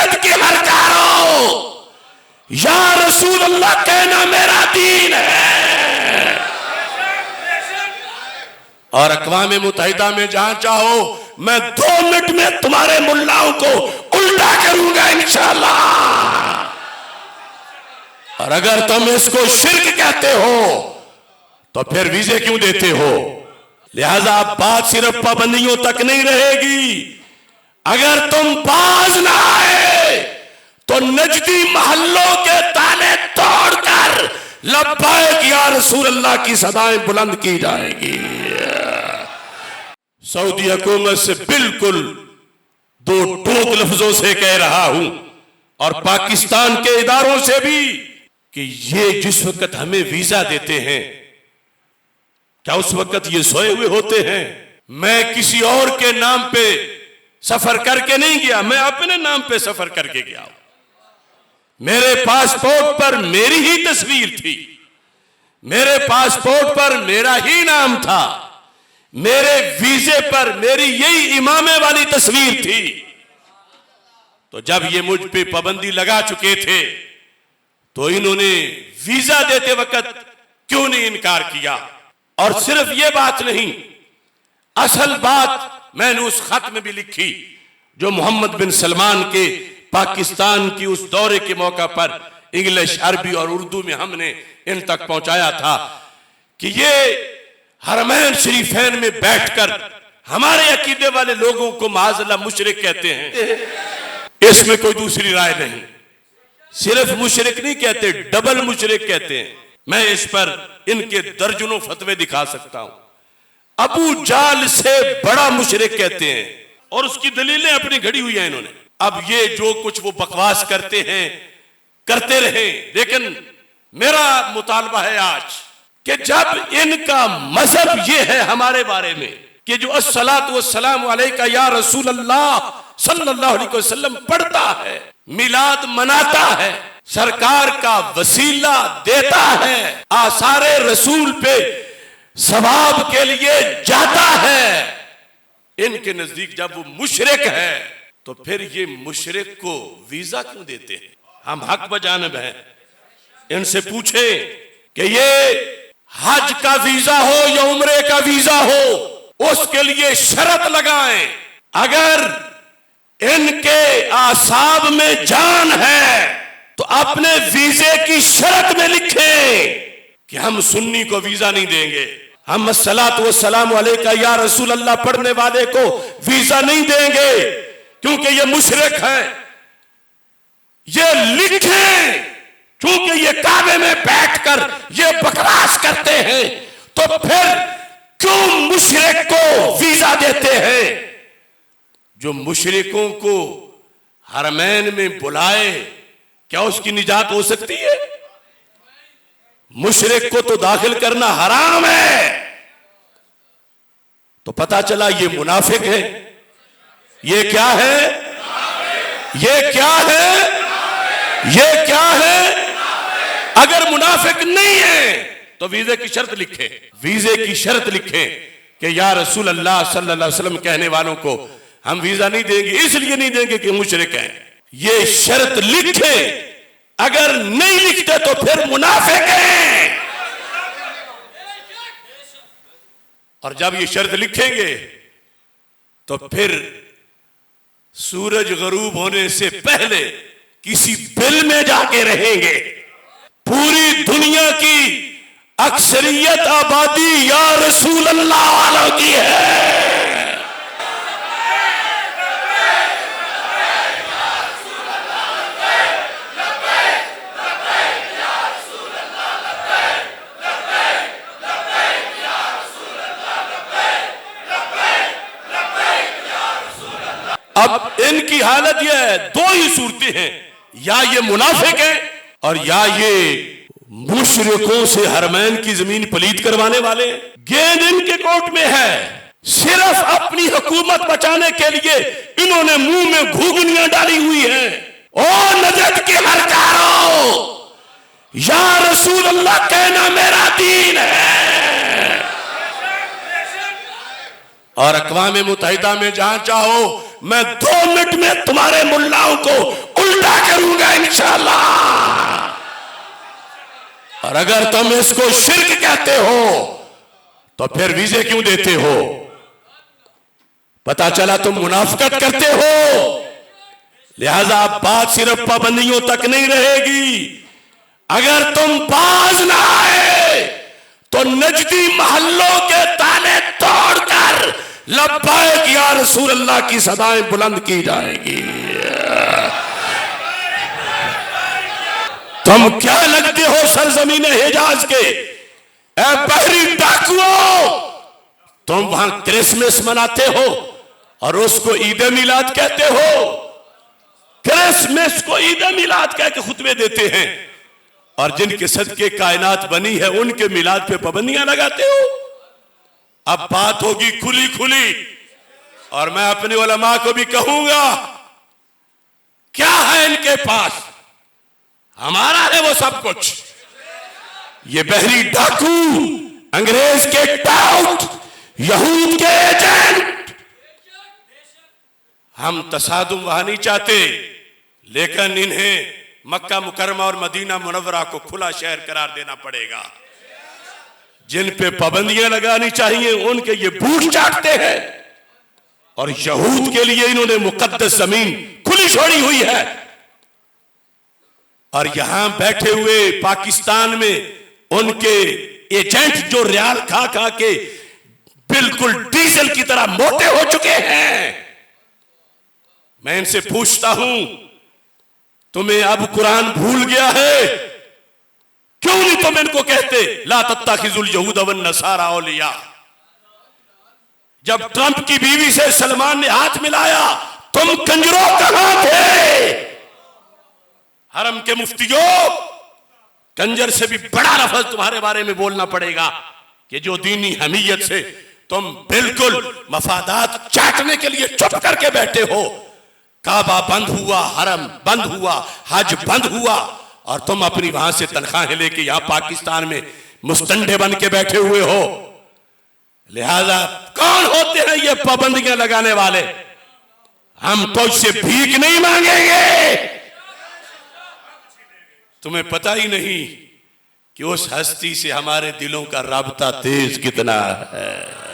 Najd की हर कारो या रसूल अल्लाह कहना मेरा दीन है। और अक़वाम मुत्तहिदा में जहां चाहो मैं 2 मिनट में तुम्हारे मुल्लाओं को उल्टा करूंगा इंशाअल्लाह। और अगर तुम इसको शिर्क कहते हो तो फिर वीजे क्यों देते हो? लिहाजा बात सिर्फ पाबंदियों तक नहीं रहेगी। अगर तुम बाज ना आए तो नजदी महल्लों के ताले तोड़कर लब्बैक या रसूल अल्लाह की सदाएं बुलंद की जाएगी। सऊदी हुकूमत से बिल्कुल 2 टोक लफ्जों से कह रहा हूं और पाकिस्तान के इदारों से भी कि ये जिस वक्त हमें वीजा देते हैं क्या उस वक्त ये सोए हुए होते हैं? मैं किसी और के नाम पे सफर करके नहीं गया, मैं अपने नाम पे सफर करके गया। मेरे पासपोर्ट पर मेरी ही तस्वीर थी, मेरे पासपोर्ट पर मेरा ही नाम था, मेरे वीजे पर मेरी यही इमामे वाली तस्वीर थी। तो जब ये मुझ पे पाबंदी लगा चुके थे तो इन्होंने वीजा देते वक्त क्यों नहीं इनकार किया? और सिर्फ ये बात नहीं, असल बात मैंने उस खत में भी लिखी जो मोहम्मद बिन सलमान के पाकिस्तान की उस दौरे के मौका पर इंग्लिश, अरबी और उर्दू में हमने इन तक पहुंचाया था कि ये हरमैन शरीफैन में बैठकर हमारे अकीदे वाले लोगों को माज़अल्लाह मुशरिक कहते हैं। इसमें कोई दूसरी राय नहीं, सिर्फ मुशरिक नहीं कहते, डबल मुशरिक कहते हैं। मैं इस पर इनके दर्जनों फतवे दिखा सकता हूं। अबू जाल से बड़ा मुशरिक कहते हैं और उसकी दलीलें अपनी घड़ी हुई हैं इन्होंने। अब ये जो कुछ वो बकवास करते हैं करते रहे, लेकिन मेरा मुतालबा है आज कि जब इनका मजहब ये है हमारे बारे में कि जो अस्सलातु वस्सलामु अलैका या रसूल अल्लाह सल्लल्लाहु अलैहि वसल्लम पढ़ता है, मिलाद मनाता है, सरकार का वसीला देता है, आसारे रसूल पे सवाब के लिए जाता है, इनके नजदीक जब वो मुशरिक है तो फिर ये मुशरिक को वीजा क्यों देते हैं? हम हक बजानिब हैं। इनसे पूछे कि ये हज का वीजा हो या उम्रे का वीजा हो, उसके लिए शर्त लगाएं। अगर इनके आसाब में जान है तो अपने वीजे की शर्त में लिखें कि हम सुन्नी को वीजा नहीं देंगे, हम अस्सलातु वस्सलामु अलैका या रसूल अल्लाह पढ़ने वाले को वीजा नहीं देंगे क्योंकि ये मुशरिक है। ये लिखें, क्योंकि ये काबे में बैठकर ये बकवास करते हैं तो फिर क्यों मुशरिक को वीजा देते हैं? जो मुशरिकों को हरमैन में बुलाए क्या उसकी निजात हो सकती है? मुशरिक को तो दाखिल करना हराम है। तो पता चला ये मुनाफिक है। ये क्या है? ये क्या है? ये क्या है? अगर मुनाफिक नहीं है तो वीजे की शर्त लिखे, वीजे की शर्त लिखे कि या रसूल अल्लाह सल्लल्लाहु अलैहि वसल्लम कहने वालों को हम वीजा नहीं देंगे, इसलिए नहीं देंगे कि मुशरिक हैं। ये शर्त लिखे, अगर नहीं लिखते तो फिर मुनाफिक हैं। और जब ये शर्त लिखेंगे तो फिर सूरज गरूब होने से पहले किसी बिल में जाके रहेंगे। पूरी दुनिया की अक्सरियत आबादी या रसूल अल्लाह वालों की है। अब इनकी हालत यह है, 2 ही सूरतें हैं, या ये मुनाफिक है और या ये मुशरिकों से हरमैन की जमीन पलीद करवाने वाले। गेंद इनके कोर्ट में है, सिर्फ अपनी हुकूमत बचाने के लिए इन्होंने मुंह में घुघनियां डाली हुई हैं। ओ नजद की हरकारो या रसूल अल्लाह कहना मेरा दीन है। और अक़वाम मुत्तहिदा में जहां चाहो मैं 2 मिनट में तुम्हारे मुल्लाओं को अगर तुम इसको शिर्क कहते हो तो फिर वीजे क्यों देते हो? पता चला तुम मुनाफिकत करते हो। लिहाजा बात सिर्फ पाबंदियों तक नहीं रहेगी। अगर तुम बाज ना आए तो नजदी महल्लों के ताले तोड़कर लब्बैक या रसूल अल्लाह की सदाएं बुलंद की जाएगी। तुम क्या लगते हो सरजमीन हिजाज के ए बहरी डाकुओं? तुम वहां क्रिसमस मनाते हो और उसको ईद मिलाद कहते हो। क्रिसमस को ईद मिलाद कह के खुतबे देते हैं और जिनके सदके कायनात बनी है उनके मिलाद पे पाबंदियां लगाते हो। अब बात होगी खुली खुली और मैं अपने उलमा को भी कहूंगा, क्या है इनके पास? हमारा है वो सब कुछ। ये बहरी डाकू, अंग्रेज के टाउट, यहूद के एजेंट। हम तसादुम वहां नहीं चाहते, लेकिन इन्हें मक्का मुकरमा और मदीना मुनव्वरा को खुला शहर करार देना पड़ेगा। जिन पे पाबंदियां लगानी चाहिए उनके ये बूट चाटते हैं और यहूद के लिए इन्होंने मुकद्दस जमीन खुली छोड़ी हुई है। और यहां बैठे हुए पाकिस्तान में उनके एजेंट जो रियाल खा खा के बिल्कुल डीजल की तरह मोटे हो चुके हैं। मैं इनसे पूछता हूं, तुम्हें अब कुरान भूल गया है? क्यों नहीं तुम इनको कहते ला तत्ताखिजुल यहूद वन नसारा औलिया? जब ट्रंप की बीवी से सलमान ने हाथ मिलाया, तुम कंजरों कहां थे? हरम के मुफ्तियों, कंजर से भी बड़ा लफ्ज तुम्हारे बारे में बोलना पड़ेगा कि जो दीनी हमीयत से तुम बिल्कुल मफादात चाटने के लिए चुप करके बैठे हो। काबा बंद हुआ, हरम बंद हुआ, हज बंद हुआ और तुम अपनी वहां से तनख्वाहें लेके यहां पाकिस्तान में मुस्तंडे बन के बैठे हुए हो। लिहाजा कौन होते हैं ये पाबंदियां लगाने वाले? हम तो इससे भीख नहीं मांगेंगे। तुम्हें पता ही नहीं कि उस हस्ती से हमारे दिलों का राबता तेज कितना है।